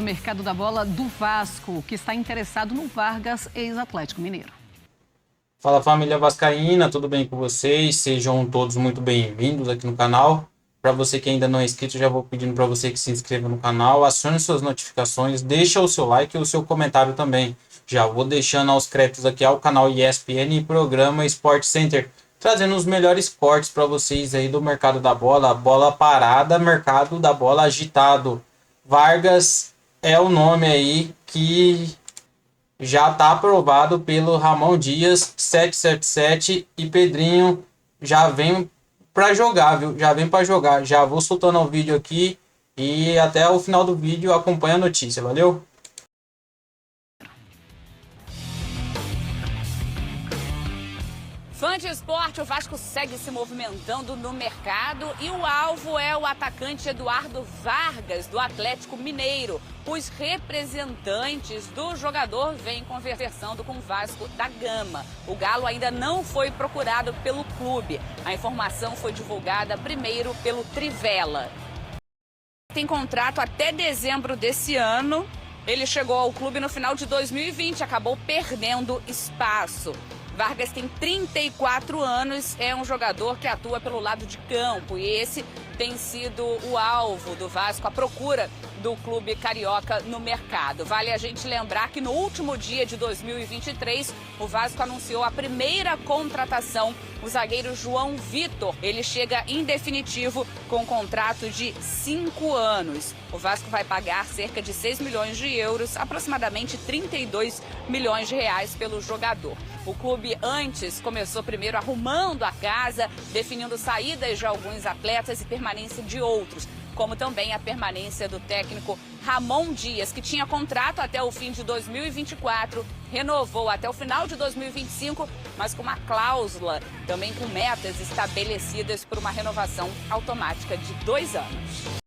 mercado da bola do Vasco, que está interessado no Vargas, ex-Atlético Mineiro. Fala, família vascaína, tudo bem com vocês? Sejam todos muito bem-vindos aqui no canal. Para você que ainda não é inscrito, já vou pedindo para você que se inscreva no canal, acione suas notificações, deixa o seu like e o seu comentário também. Já vou deixando aos créditos aqui ao canal ESPN e programa Sport Center, trazendo os melhores cortes para vocês aí do mercado da bola, bola parada, mercado da bola agitado. Vargas é o nome aí que já está aprovado pelo Ramon Dias 777 e Pedrinho já vem para jogar, viu? Já vem para jogar. Já vou soltando o vídeo aqui e até o final do vídeo acompanha a notícia, valeu? Fã de esporte, o Vasco segue se movimentando no mercado e o alvo é o atacante Eduardo Vargas, do Atlético Mineiro. Os representantes do jogador vêm conversando com o Vasco da Gama. O Galo ainda não foi procurado pelo clube. A informação foi divulgada primeiro pelo Trivela. Tem contrato até dezembro desse ano. Ele chegou ao clube no final de 2020, acabou perdendo espaço. Vargas tem 34 anos, é um jogador que atua pelo lado de campo e esse tem sido o alvo do Vasco, a procura do clube carioca no mercado. Vale a gente lembrar que no último dia de 2023, o Vasco anunciou a primeira contratação, o zagueiro João Vitor. Ele chega em definitivo com um contrato de 5 anos. O Vasco vai pagar cerca de 6 milhões de euros, aproximadamente 32 milhões de reais pelo jogador. O clube antes começou primeiro arrumando a casa, definindo saídas de alguns atletas e permanência de outros, como também a permanência do técnico Ramon Dias, que tinha contrato até o fim de 2024, renovou até o final de 2025, mas com uma cláusula, também com metas estabelecidas por uma renovação automática de 2 anos.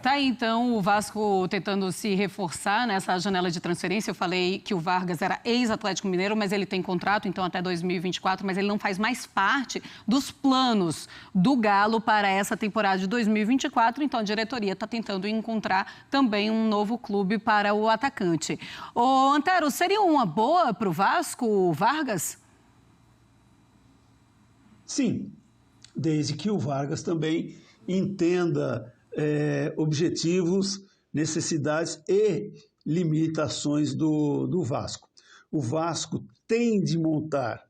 Tá aí, então, o Vasco tentando se reforçar nessa janela de transferência. Eu falei que o Vargas era ex-Atlético Mineiro, mas ele tem contrato, então, até 2024, mas ele não faz mais parte dos planos do Galo para essa temporada de 2024. Então, a diretoria está tentando encontrar também um novo clube para o atacante. Ô, Antero, seria uma boa para o Vasco, o Vargas? Sim, desde que o Vargas também entenda objetivos, necessidades e limitações do Vasco. O Vasco tem de montar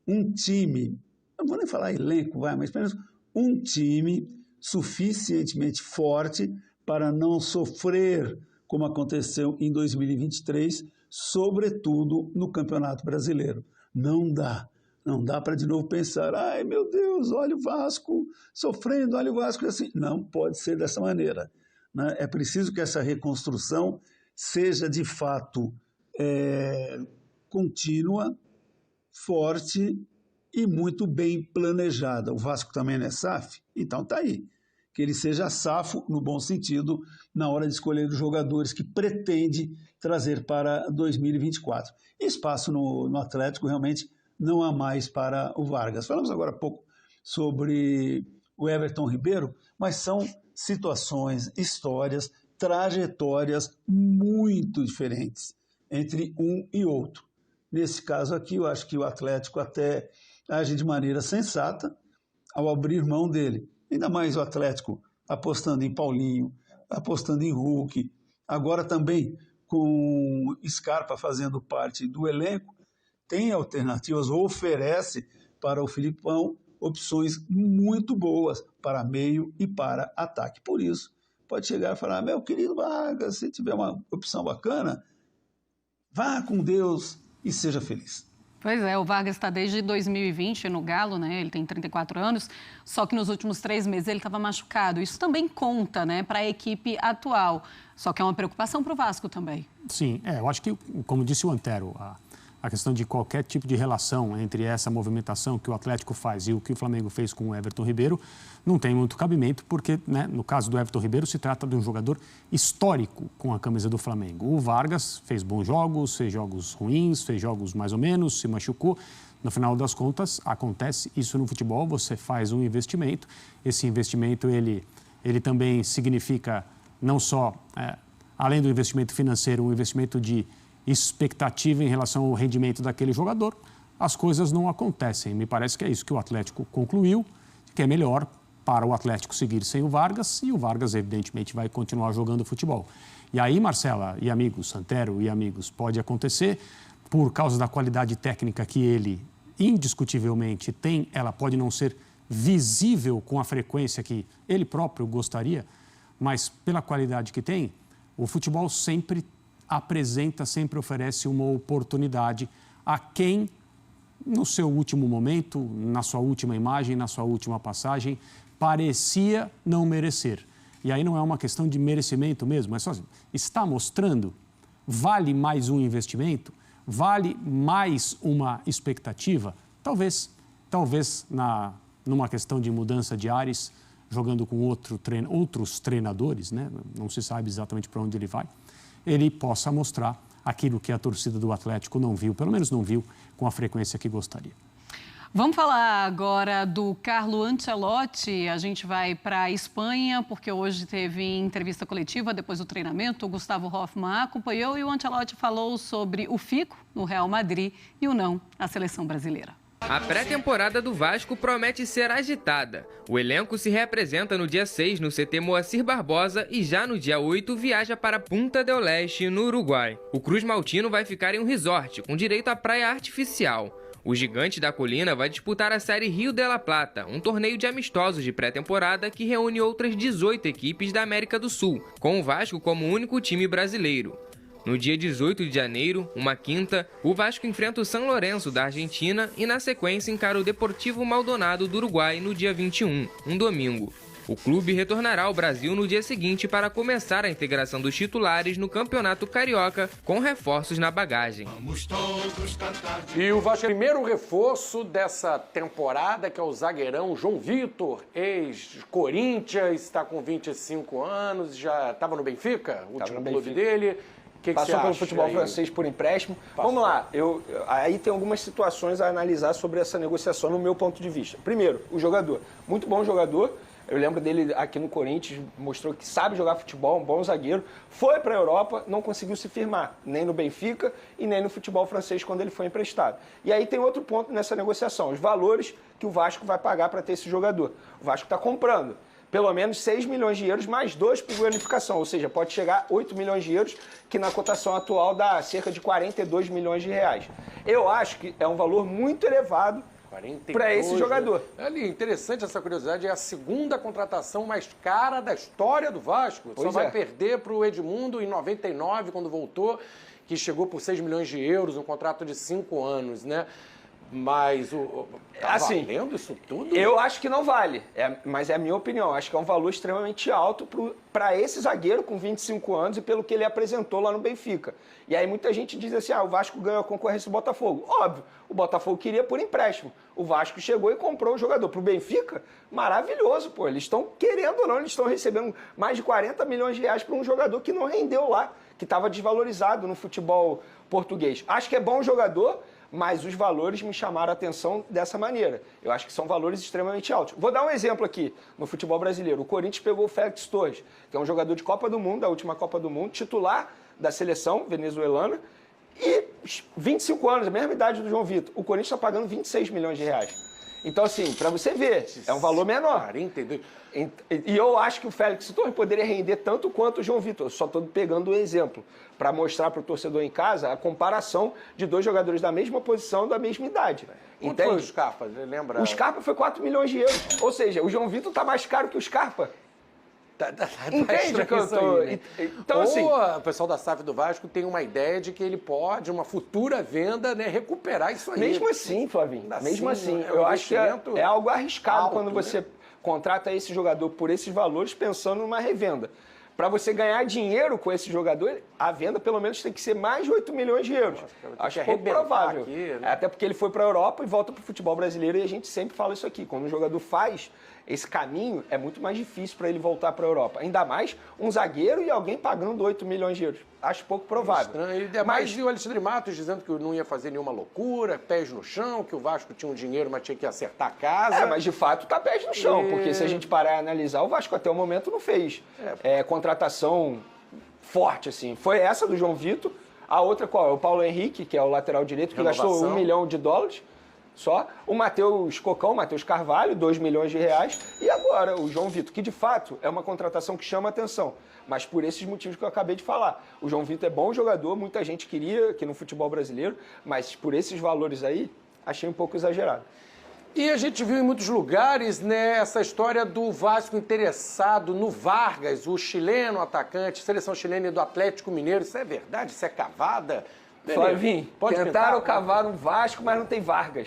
um time, não vou nem falar elenco, mas pelo menos um time suficientemente forte para não sofrer, como aconteceu em 2023, sobretudo no Campeonato Brasileiro. Não dá para de novo pensar, ai meu Deus, olha o Vasco sofrendo, olha o Vasco assim. Não pode ser dessa maneira, né? É preciso que essa reconstrução seja de fato contínua, forte e muito bem planejada. O Vasco também não é SAF, então está aí. Que ele seja safo, no bom sentido, na hora de escolher os jogadores que pretende trazer para 2024. Espaço no Atlético realmente não há mais para o Vargas. Falamos agora há pouco sobre o Everton Ribeiro, mas são situações, histórias, trajetórias muito diferentes entre um e outro. Nesse caso aqui, eu acho que o Atlético até age de maneira sensata ao abrir mão dele. Ainda mais o Atlético apostando em Paulinho, apostando em Hulk, agora também com Scarpa fazendo parte do elenco, tem alternativas, ou oferece para o Filipão opções muito boas para meio e para ataque. Por isso, pode chegar e falar, meu querido Vargas, se tiver uma opção bacana, vá com Deus e seja feliz. Pois é, o Vargas está desde 2020 no Galo, né? Ele tem 34 anos, só que nos últimos 3 meses ele estava machucado. Isso também conta, né, para a equipe atual. Só que é uma preocupação para o Vasco também. Sim, eu acho que, como disse o Antero, a questão de qualquer tipo de relação entre essa movimentação que o Atlético faz e o que o Flamengo fez com o Everton Ribeiro não tem muito cabimento, porque, né, no caso do Everton Ribeiro, se trata de um jogador histórico com a camisa do Flamengo. O Vargas fez bons jogos, fez jogos ruins, fez jogos mais ou menos, se machucou. No final das contas, acontece isso no futebol, você faz um investimento, esse investimento ele ele também significa não só, além do investimento financeiro, um investimento de expectativa em relação ao rendimento daquele jogador. As coisas não acontecem. Me parece que é isso que o Atlético concluiu, que é melhor para o Atlético seguir sem o Vargas, e o Vargas, evidentemente, vai continuar jogando futebol. E aí, Marcela e amigos, Santero e amigos, pode acontecer, por causa da qualidade técnica que ele indiscutivelmente tem, ela pode não ser visível com a frequência que ele próprio gostaria, mas pela qualidade que tem, o futebol sempre apresenta, sempre oferece uma oportunidade a quem, no seu último momento, na sua última imagem, na sua última passagem, parecia não merecer. E aí não é uma questão de merecimento mesmo, é só assim, está mostrando, vale mais um investimento, vale mais uma expectativa? Talvez numa questão de mudança de ares, jogando com outros treinadores, né? Não se sabe exatamente para onde ele vai, ele possa mostrar aquilo que a torcida do Atlético não viu, pelo menos não viu com a frequência que gostaria. Vamos falar agora do Carlo Ancelotti. A gente vai para a Espanha, porque hoje teve entrevista coletiva depois do treinamento. O Gustavo Hoffmann acompanhou e o Ancelotti falou sobre o fico no Real Madrid e o não à seleção brasileira. A pré-temporada do Vasco promete ser agitada. O elenco se reapresenta no dia 6 no CT Moacir Barbosa e já no dia 8 viaja para Punta del Este, no Uruguai. O Cruz Maltino vai ficar em um resort, com direito à praia artificial. O Gigante da Colina vai disputar a Série Rio de la Plata, um torneio de amistosos de pré-temporada que reúne outras 18 equipes da América do Sul, com o Vasco como único time brasileiro. No dia 18 de janeiro, uma quinta, o Vasco enfrenta o São Lourenço da Argentina e na sequência encara o Deportivo Maldonado do Uruguai no dia 21, um domingo. O clube retornará ao Brasil no dia seguinte para começar a integração dos titulares no Campeonato Carioca, com reforços na bagagem. E o Vasco, primeiro reforço dessa temporada, que é o zagueirão João Vitor, ex-Corinthians, está com 25 anos, já estava no Benfica, o último clube dele. Passou pelo futebol francês por empréstimo. Vamos lá, aí tem algumas situações a analisar sobre essa negociação no meu ponto de vista. Primeiro, o jogador, muito bom jogador. Eu lembro dele aqui no Corinthians, mostrou que sabe jogar futebol, um bom zagueiro. Foi para a Europa, não conseguiu se firmar, nem no Benfica e nem no futebol francês quando ele foi emprestado. E aí tem outro ponto nessa negociação, os valores que o Vasco vai pagar para ter esse jogador. O Vasco está comprando pelo menos 6 milhões de euros mais 2 por bonificação, ou seja, pode chegar a 8 milhões de euros, que na cotação atual dá cerca de 42 milhões de reais. Eu acho que é um valor muito elevado para esse jogador. Ali, interessante essa curiosidade, é a segunda contratação mais cara da história do Vasco. Só vai perder para o Edmundo em 99, quando voltou, que chegou por 6 milhões de euros, um contrato de 5 anos, né? Mas tá valendo isso tudo? Eu acho que não vale, mas é a minha opinião. Acho que é um valor extremamente alto para esse zagueiro com 25 anos e pelo que ele apresentou lá no Benfica. E aí muita gente diz assim, o Vasco ganhou a concorrência do Botafogo. Óbvio, o Botafogo queria por empréstimo. O Vasco chegou e comprou o jogador. Para o Benfica, maravilhoso, pô. Eles estão querendo ou não, eles estão recebendo mais de 40 milhões de reais para um jogador que não rendeu lá, que estava desvalorizado no futebol português. Acho que é bom jogador, mas os valores me chamaram a atenção dessa maneira. Eu acho que são valores extremamente altos. Vou dar um exemplo aqui no futebol brasileiro. O Corinthians pegou o Félix Torres, que é um jogador de Copa do Mundo, da última Copa do Mundo, titular da seleção venezuelana, e 25 anos, a mesma idade do João Vitor. O Corinthians está pagando 26 milhões de reais. Então, assim, para você ver, é um valor menor. 42. E eu acho que o Félix Torres poderia render tanto quanto o João Vitor. Eu só estou pegando um exemplo para mostrar para o torcedor em casa a comparação de dois jogadores da mesma posição, da mesma idade. Quanto foi o Scarpa? Lembra? O Scarpa foi 4 milhões de euros. Ou seja, o João Vitor está mais caro que o Scarpa. Entende o que eu tô... Aí, né? Então, assim, o pessoal da SAF do Vasco tem uma ideia de que ele pode, uma futura venda, né, recuperar isso aí. Mesmo assim, Flavinho, mesmo assim, eu acho que é algo arriscado alto, quando você contrata esse jogador por esses valores pensando numa revenda. Para você ganhar dinheiro com esse jogador, a venda pelo menos tem que ser mais de 8 milhões de euros. Acho pouco provável. Aqui, né? Até porque ele foi para a Europa e volta para o futebol brasileiro e a gente sempre fala isso aqui. Quando um jogador faz esse caminho é muito mais difícil para ele voltar para a Europa. Ainda mais um zagueiro e alguém pagando 8 milhões de euros. Acho pouco provável. Mas o Alexandre Matos dizendo que não ia fazer nenhuma loucura, pés no chão, que o Vasco tinha um dinheiro, mas tinha que acertar a casa. Mas de fato tá pés no chão, porque se a gente parar e analisar, o Vasco até o momento não fez contratação forte, assim. Foi essa do João Vitor, a outra qual? É o Paulo Henrique, que é o lateral direito, que gastou $1 milhão só. O Matheus Cocão, Matheus Carvalho, 2 milhões de reais. E agora o João Vitor, que de fato é uma contratação que chama atenção. Mas por esses motivos que eu acabei de falar. O João Vitor é bom jogador, muita gente queria aqui no futebol brasileiro, mas por esses valores aí, achei um pouco exagerado. E a gente viu em muitos lugares, né, essa história do Vasco interessado no Vargas, o chileno atacante, seleção chilena e do Atlético Mineiro. Isso é verdade? Isso é cavada? Flavinho, tentaram cavar um Vasco, mas não tem Vargas.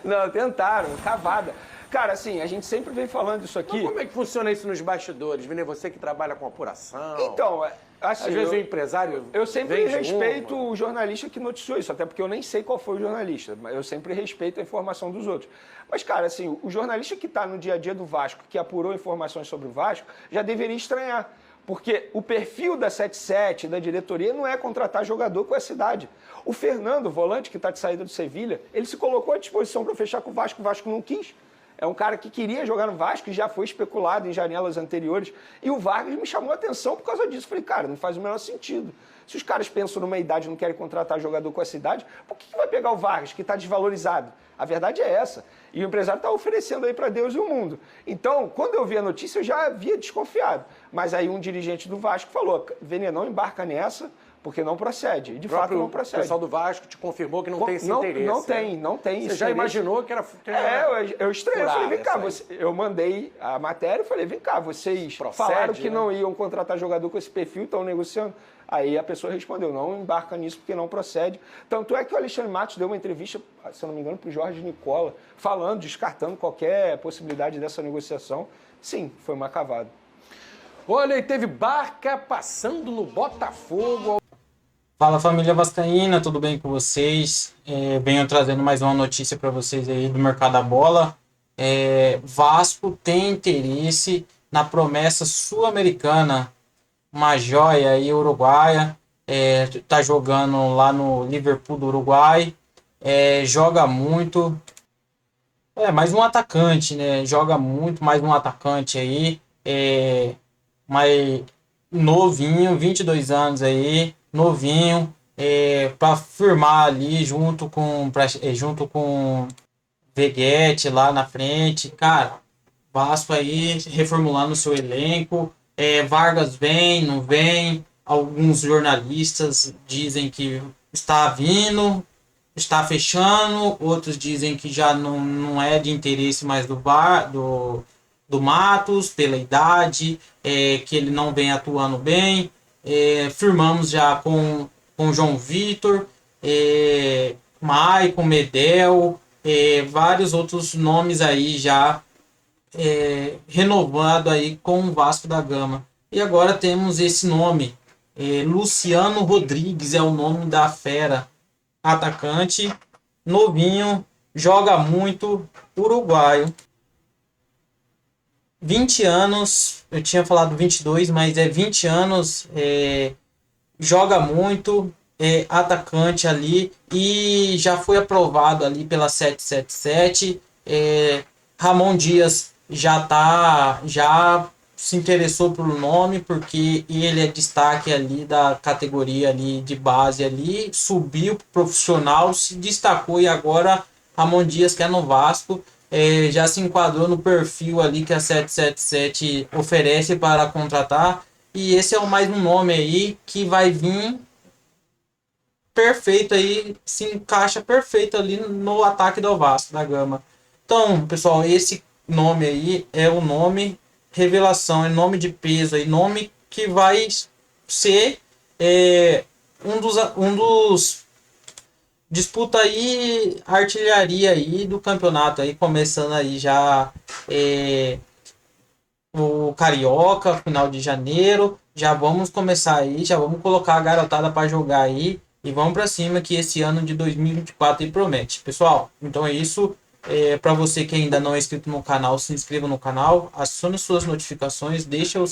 Não, tentaram, cavada. Cara, assim, a gente sempre vem falando isso aqui. Mas como é que funciona isso nos bastidores, Vini? Você que trabalha com apuração. Então, assim, às vezes o empresário. Eu sempre respeito o jornalista que noticiou isso, até porque eu nem sei qual foi o jornalista, mas eu sempre respeito a informação dos outros. Mas, cara, assim, o jornalista que está no dia a dia do Vasco, que apurou informações sobre o Vasco, já deveria estranhar. Porque o perfil da 77, da diretoria, não é contratar jogador com essa idade. O Fernando, volante, que está de saída do Sevilha, ele se colocou à disposição para fechar com o Vasco não quis. É um cara que queria jogar no Vasco e já foi especulado em janelas anteriores. E o Vargas me chamou a atenção por causa disso. Falei, cara, não faz o menor sentido. Se os caras pensam numa idade e não querem contratar jogador com essa idade, por que vai pegar o Vargas, que está desvalorizado? A verdade é essa. E o empresário está oferecendo aí para Deus e o mundo. Então, quando eu vi a notícia, eu já havia desconfiado. Mas aí um dirigente do Vasco falou, Vene, não embarca nessa, porque não procede. E de fato não procede. O pessoal do Vasco te confirmou que não tem esse interesse. Não tem. Você já imaginou que era... eu estranhei. Eu falei, vem cá, eu mandei a matéria e falei, vem cá, vocês falaram que não iam contratar jogador com esse perfil, estão negociando. Aí a pessoa respondeu, não embarca nisso porque não procede. Tanto é que o Alexandre Matos deu uma entrevista, se eu não me engano, para o Jorge Nicola, falando, descartando qualquer possibilidade dessa negociação. Sim, foi uma cavada. Olha, e teve Barca passando no Botafogo. Fala, família vascaína, tudo bem com vocês? Venho trazendo mais uma notícia para vocês aí do mercado da bola. Vasco tem interesse na promessa sul-americana, uma joia aí uruguaia, tá jogando lá no Liverpool do Uruguai, joga muito, mais um atacante, né? Joga muito, mais um atacante aí, mais novinho, 22 anos aí, novinho, para firmar ali junto com Veguete lá na frente. Cara, Vasco aí reformulando o seu elenco. Vargas vem, não vem. Alguns jornalistas dizem que está vindo, está fechando. Outros dizem que já não é de interesse mais do Matos, pela idade, que ele não vem atuando bem. Firmamos já com João Vitor, Maicon, Medel, vários outros nomes aí já renovado aí com o Vasco da Gama. E agora temos esse nome, Luciano Rodrigues é o nome da fera, atacante, novinho, joga muito, uruguaio. 20 anos, eu tinha falado 22, mas 20 anos, joga muito, atacante ali, e já foi aprovado ali pela 777. Ramon Dias já se interessou pelo nome, porque ele é destaque ali da categoria ali de base ali, subiu pro profissional, se destacou, e agora Ramon Dias quer no Vasco. Já se enquadrou no perfil ali que a 777 oferece para contratar. E esse é mais um nome aí que vai vir perfeito aí, se encaixa perfeito ali no ataque do Vasco da Gama. Então, pessoal, esse nome aí é o nome revelação, é nome de peso, é nome que vai ser um dos disputa aí a artilharia aí do campeonato aí, começando aí já o Carioca, final de janeiro, já vamos começar aí, já vamos colocar a garotada para jogar aí e vamos para cima, que esse ano de 2024 aí promete. Pessoal, então é isso, Para você que ainda não é inscrito no canal, se inscreva no canal, acione suas notificações, deixa o